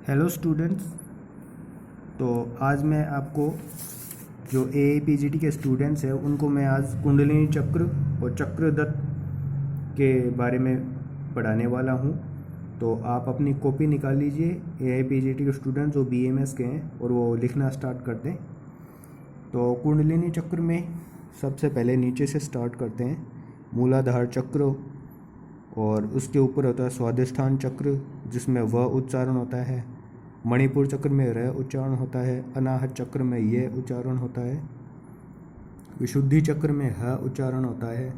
Hello students. तो आज मैं आपको जो AAPGT के स्टूडेंट्स हैं उनको मैं आज कुंडलिनी चक्र और चक्रदत्त के बारे में पढ़ाने वाला हूं। तो आप अपनी कॉपी निकाल लीजिए। AAPGT के स्टूडेंट्स जो BMS के हैं और वो लिखना स्टार्ट कर दें। तो कुंडलिनी चक्र में सबसे पहले नीचे से स्टार्ट करते हैं। मूलाधार चक्र और उसके ऊपर होता है स्वादिष्ठान चक्र जिसमें व उच्चारण होता है। मणिपुर चक्र में र उच्चारण होता है। अनाहत चक्र में ये उच्चारण होता है। विशुद्धि चक्र में ह उच्चारण होता है।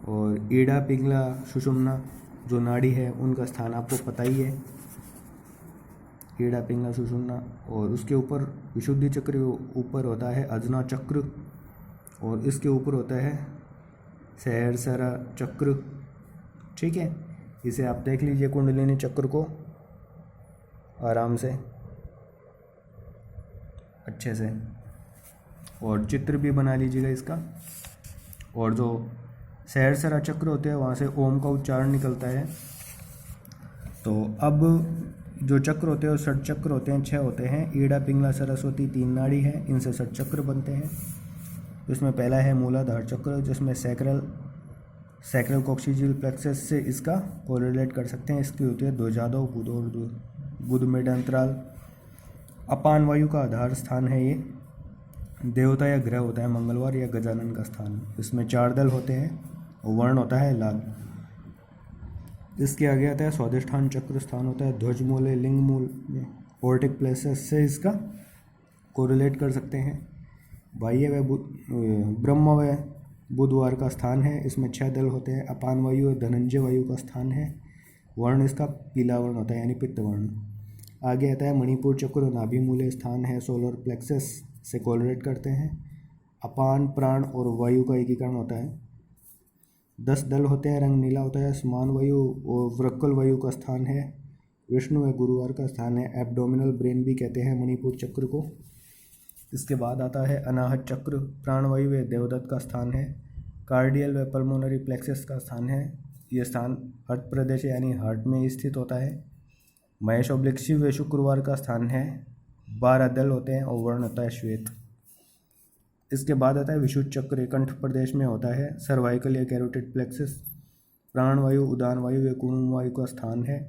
और ईड़ा पिंगला सुषुम्ना जो नाड़ी है उनका स्थान आपको पता ही है, ईड़ा पिंगला सुषुम्ना। और उसके ऊपर विशुद्धि चक्र के ऊपर होता है अजना चक्र और इसके ऊपर होता है सहस्रा चक्र। ठीक है, इसे आप देख लीजिए कुंडलिनी चक्र को आराम से अच्छे से, और चित्र भी बना लीजिएगा इसका। और जो सहस्रा चक्र होते हैं वहाँ से ओम का उच्चारण निकलता है। तो अब जो चक्र होते हैं वो षट चक्र होते हैं, 6 होते हैं। ईड़ा पिंगला सरस्वती 3 नाड़ी है, इनसे षट चक्र बनते हैं। इसमें पहला है मूलाधार चक्र जिसमें सैक्रल कॉक्सिजियल प्लेक्सस से इसका कोरिलेट कर सकते हैं। इसकी होती है ध्वजादो बुध और बुध में अंतराल। अपान वायु का आधार स्थान है ये। देवता या ग्रह होता है मंगलवार या गजानन का स्थान। इसमें 4 दल होते हैं और वर्ण होता है लाल। इसके आगे आता है स्वादिष्ठान चक्र, स्थान होता है ध्वज मूले लिंग मूल में। पोर्टिक प्लेसेस से इसका कोरिलेट कर सकते हैं। बाह्य व ब्रह्म व बुधवार का स्थान है। इसमें 6 दल होते हैं। अपान वायु और धनंजय वायु का स्थान है। वर्ण इसका पीला वर्ण होता है यानी पित्त वर्ण। आगे आता है मणिपुर चक्र, नाभि मूले स्थान है, सोलर प्लेक्सस से कोरिलेट करते हैं। अपान प्राण और वायु का एकीकरण होता है। 10 दल होते हैं, रंग नीला होता है। समान वायु और वृक्कल वायु का स्थान है। विष्णु व गुरुवार का स्थान है। एब्डोमिनल ब्रेन भी कहते हैं मणिपुर चक्र को। इसके बाद आता है अनाहत चक्र, प्राणवायु व देवदत्त का स्थान है। कार्डियल व पल्मोनरी प्लेक्सस का स्थान है। ये स्थान हार्ट प्रदेश यानी हार्ट में स्थित होता है। महेश ऑब्लिक शिव व शुक्रवार का स्थान है। 12 दल होते हैं और वर्ण होता है श्वेत। इसके बाद आता है विशुद्ध चक्र, कंठ प्रदेश में होता है। सर्वाइकल या कैरोटिड प्लेक्सस, प्राणवायु उदान वायु व कुंभ वायु का स्थान है।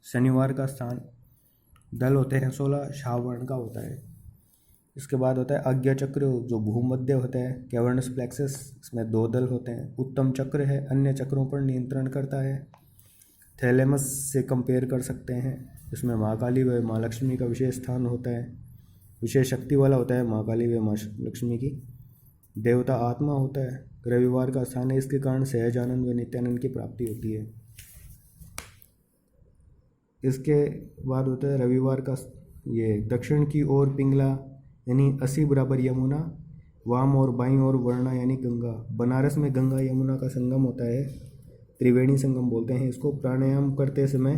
शनिवार का स्थान। दल होते हैं 16, शाहवर्ण का होता है। इसके बाद होता है आज्ञा चक्र जो भूमध्य होता है, कैवर्नस प्लेक्सस, इसमें 2 दल होते हैं। उत्तम चक्र है, अन्य चक्रों पर नियंत्रण करता है। थैलेमस से कंपेयर कर सकते हैं। इसमें महाकाली व माँ लक्ष्मी का विशेष स्थान होता है, विशेष शक्ति वाला होता है महाकाली व माँ लक्ष्मी की। देवता आत्मा होता है। रविवार का स्थान है, इसके कारण सहज आनंद व नित्यानंद की प्राप्ति होती है। इसके बाद होता है रविवार का ये दक्षिण की ओर पिंगला यानी 80 बराबर यमुना, वाम और बाईं ओर वर्णा यानी गंगा। बनारस में गंगा यमुना का संगम होता है, त्रिवेणी संगम बोलते हैं इसको। प्राणायाम करते समय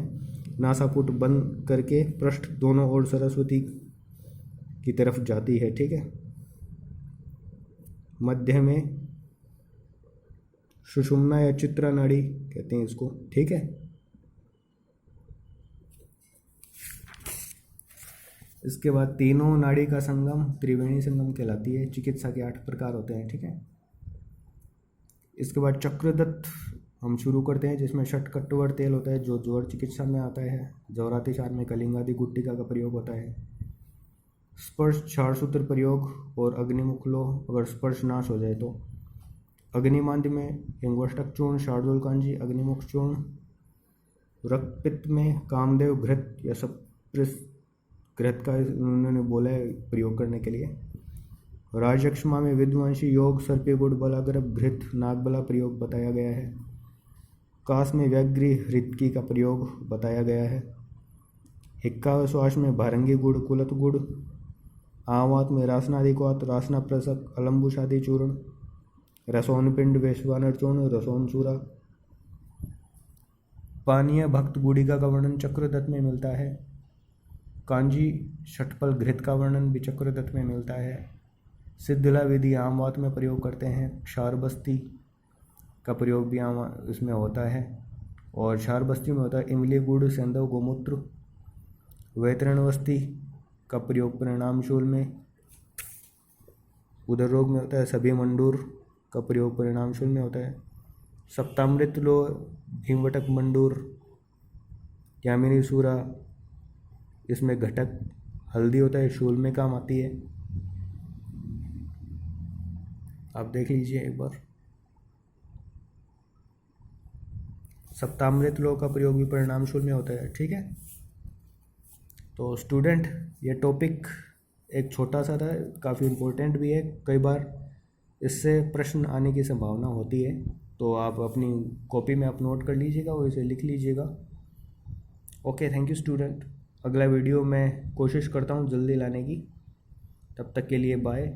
नासापुट बंद करके पृष्ठ दोनों ओर सरस्वती की तरफ जाती है। ठीक है, मध्य में सुषुम्ना या चित्रा नाड़ी कहते हैं इसको। ठीक है, इसके बाद तीनों नाड़ी का संगम त्रिवेणी संगम कहलाती है। चिकित्सा के 8 प्रकार होते हैं। ठीक है, इसके बाद चक्रदत्त हम शुरू करते हैं जिसमें षटकट्टवर तेल होता है जो ज्वर चिकित्सा में आता है। जौरातिसार में कलिंगादि गुट्टिका का प्रयोग होता है। स्पर्श क्षारसूत्र प्रयोग और अग्निमुख लो, अगर स्पर्श नाश हो जाए तो। अग्निमांद्य में हिंगवष्टक चूर्ण, शार्दुल कांजी, अग्निमुख चूर्ण। रक्तपित्त में कामदेव घृत या सप्रिस घृत का उन्होंने बोला है प्रयोग करने के लिए। राजयक्षमा में विद्वांशी योग, सर्पे गुड़ बलागर्भ घृत नागबला प्रयोग बताया गया है। कास में व्याघ्री हृतकी का प्रयोग बताया गया है। हिक्का व श्वास में भारंगी गुड़, कुलत गुड़। आवात में रासनादिक्वात, रासना प्रसक, अलम्बुशादी चूर्ण। रसोन पिंड, वैश्वानर चूर्ण, रसोन सूरा। पानीय भक्त गुड़िका का वर्णन चक्रदत्त में मिलता है। कांजी षटपल घृत का वर्णन भी चक्रदत्त में मिलता है। सिद्धिला विधि आमवात में प्रयोग करते हैं। क्षारबस्ती का प्रयोग भी आम इसमें होता है। और क्षारबस्ती में होता है इमली गुड़, सेंधव, गोमूत्र। वैतरणवस्ती का प्रयोग परिणाम शूल में। उदर रोग में होता है सभी मंडूर का प्रयोग परिणाम शूल में होता है। सप्तामृत लो भीमवटक मंडूर यामिनी सूरा, इसमें घटक हल्दी होता है, शूल में काम आती है। आप देख लीजिए एक बार। सप्तामृत लो का प्रयोग भी परिणाम शूल में होता है। ठीक है, तो स्टूडेंट ये टॉपिक एक छोटा सा था, काफ़ी इम्पोर्टेंट भी है, कई बार इससे प्रश्न आने की संभावना होती है, तो आप अपनी कॉपी में आप नोट कर लीजिएगा और इसे लिख लीजिएगा। Okay, thank you student. अगला वीडियो मैं कोशिश करता हूँ जल्दी लाने की, तब तक के लिए बाय।